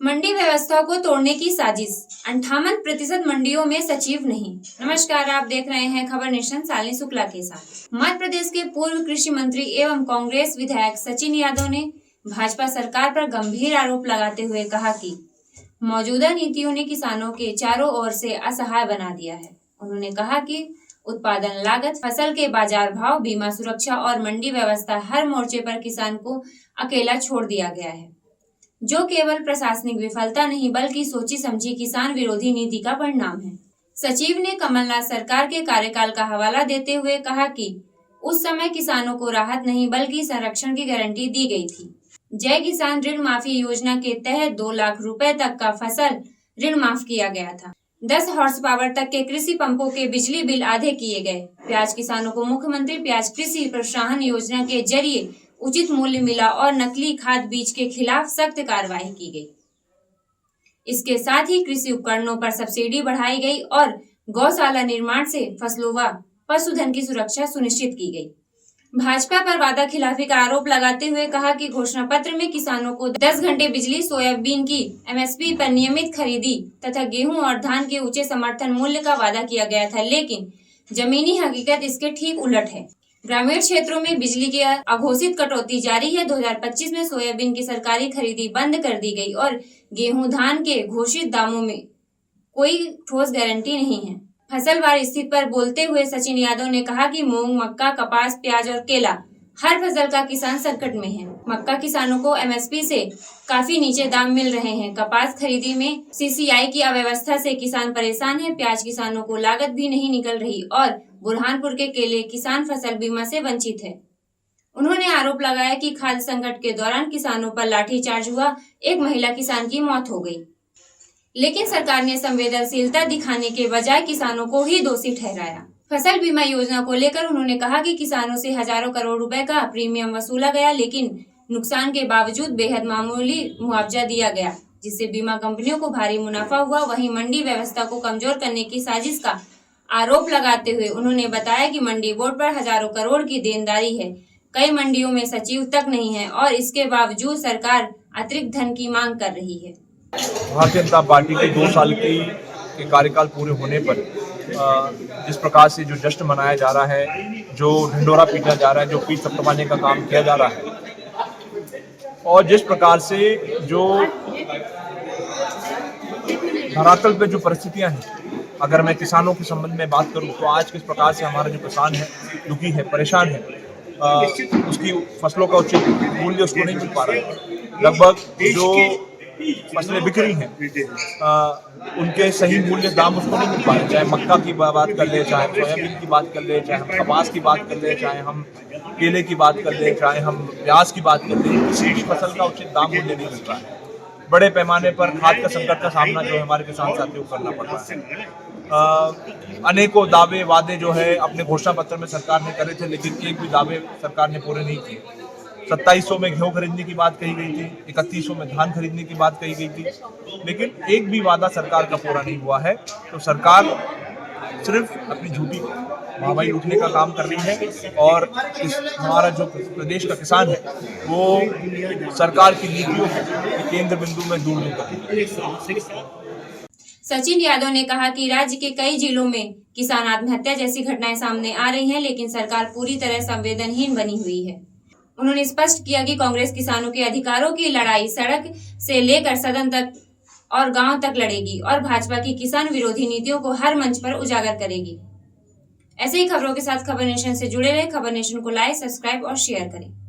मंडी व्यवस्था को तोड़ने की साजिश, 58% मंडियों में सचिव नहीं। नमस्कार, आप देख रहे हैं खबर नेशन शालिनी शुक्ला के साथ। मध्य प्रदेश के पूर्व कृषि मंत्री एवं कांग्रेस विधायक सचिन यादव ने भाजपा सरकार पर गंभीर आरोप लगाते हुए कहा कि मौजूदा नीतियों ने किसानों के चारों ओर से असहाय बना दिया है। उन्होंने कहा कि उत्पादन लागत, फसल के बाजार भाव, बीमा सुरक्षा और मंडी व्यवस्था हर मोर्चे पर किसान को अकेला छोड़ दिया गया है, जो केवल प्रशासनिक विफलता नहीं बल्कि सोची समझी किसान विरोधी नीति का परिणाम है। सचिव ने कमलनाथ सरकार के कार्यकाल का हवाला देते हुए कहा कि उस समय किसानों को राहत नहीं बल्कि संरक्षण की गारंटी दी गई थी। जय किसान ऋण माफी योजना के तहत 2 लाख रुपए तक का फसल ऋण माफ किया गया था। 10 हॉर्स पावर तक के कृषि पंपों के बिजली बिल आधे किए गए। प्याज किसानों को मुख्यमंत्री प्याज कृषि प्रोत्साहन योजना के जरिए उचित मूल्य मिला और नकली खाद बीज के खिलाफ सख्त कार्रवाई की गई। इसके साथ ही कृषि उपकरणों पर सब्सिडी बढ़ाई गई और गौशाला निर्माण से फसलों व पशुधन की सुरक्षा सुनिश्चित की गई। भाजपा पर वादा खिलाफी का आरोप लगाते हुए कहा कि घोषणा पत्र में किसानों को 10 घंटे बिजली, सोयाबीन की एमएसपी पर नियमित खरीदी तथा गेहूं और धान के ऊंचे समर्थन मूल्य का वादा किया गया था, लेकिन जमीनी हकीकत इसके ठीक उलट है। ग्रामीण क्षेत्रों में बिजली की अघोषित कटौती जारी है। 2025 में सोयाबीन की सरकारी खरीदी बंद कर दी गई और गेहूं, धान के घोषित दामों में कोई ठोस गारंटी नहीं है। फसलवार स्थिति पर बोलते हुए सचिन यादव ने कहा कि मूंग, मक्का, कपास, प्याज और केला हर फसल का किसान संकट में है। मक्का किसानों को एमएसपी से काफी नीचे दाम मिल रहे हैं। कपास खरीदी में सीसीआई की अव्यवस्था से किसान परेशान है। प्याज किसानों को लागत भी नहीं निकल रही और बुरहानपुर के केले किसान फसल बीमा से वंचित है। उन्होंने आरोप लगाया कि खाद्य संकट के दौरान किसानों पर लाठीचार्ज हुआ, एक महिला किसान की मौत हो गई, लेकिन सरकार ने संवेदनशीलता दिखाने के बजाय किसानों को ही दोषी ठहराया। फसल बीमा योजना को लेकर उन्होंने कहा कि किसानों से हजारों करोड़ रुपए का प्रीमियम वसूला गया, लेकिन नुकसान के बावजूद बेहद मामूली मुआवजा दिया गया, जिससे बीमा कंपनियों को भारी मुनाफा हुआ। वहीं मंडी व्यवस्था को कमजोर करने की साजिश का आरोप लगाते हुए उन्होंने बताया कि मंडी बोर्ड पर हजारों करोड़ की देनदारी है। कई मंडियों में सचिव तक नहीं है और इसके बावजूद सरकार अतिरिक्त धन की मांग कर रही है। भारतीय जनता पार्टी के 2 साल के कार्यकाल पूरे होने पर जिस प्रकार से जो जश्न मनाया जा रहा है, जो ढिंडोरा पीटा जा रहा है, जो पीठ थपथपाने का काम किया जा रहा है और जिस प्रकार से जो धरातल पे जो परिस्थितियां हैं, अगर मैं किसानों के संबंध में बात करूं तो आज किस प्रकार से हमारा जो किसान है दुखी है, परेशान है, उसकी फसलों का उचित मूल्य उसको नहीं मिल पा रहा है। लगभग जो फसलें बिक्री हैं उनके सही मूल्य दाम उसको नहीं मिल पा रहे। चाहे मक्का की बात कर ले, चाहे सोयाबीन की बात कर ले, चाहे हम कपास की बात कर ले, चाहे हम केले की बात कर ले, चाहे हम प्याज की बात कर ले, किसी भी फसल का उचित दाम मूल्य नहीं मिल रहा है। बड़े पैमाने पर खाद का संकट का सामना जो है हमारे किसान साथियों को करना पड़ रहा है। अनेकों दावे वादे जो है अपने घोषणा पत्र में सरकार ने करे थे, लेकिन एक भी दावे सरकार ने पूरे नहीं किए। 2700 में गेहूं खरीदने की बात कही गई थी, 3100 में धान खरीदने की बात कही गई थी, लेकिन एक भी वादा सरकार का पूरा नहीं हुआ है। तो सरकार सिर्फ अपनी झूठी महंगाई लूटने का काम कर रही है और हमारा जो प्रदेश का किसान है वो सरकार की नीतियों के केंद्र बिंदु में दूर कर रही है। सचिन यादव ने कहा कि राज्य के कई जिलों में किसान आत्महत्या जैसी घटनाएं सामने आ रही हैं, लेकिन सरकार पूरी तरह संवेदनहीन बनी हुई है। उन्होंने स्पष्ट किया कि कांग्रेस किसानों के अधिकारों की लड़ाई सड़क से लेकर सदन तक और गांव तक लड़ेगी और भाजपा की किसान विरोधी नीतियों को हर मंच पर उजागर करेगी। ऐसे ही खबरों के साथ खबर नेशन से जुड़े रहे। खबर नेशन को लाइक, सब्सक्राइब और शेयर करें।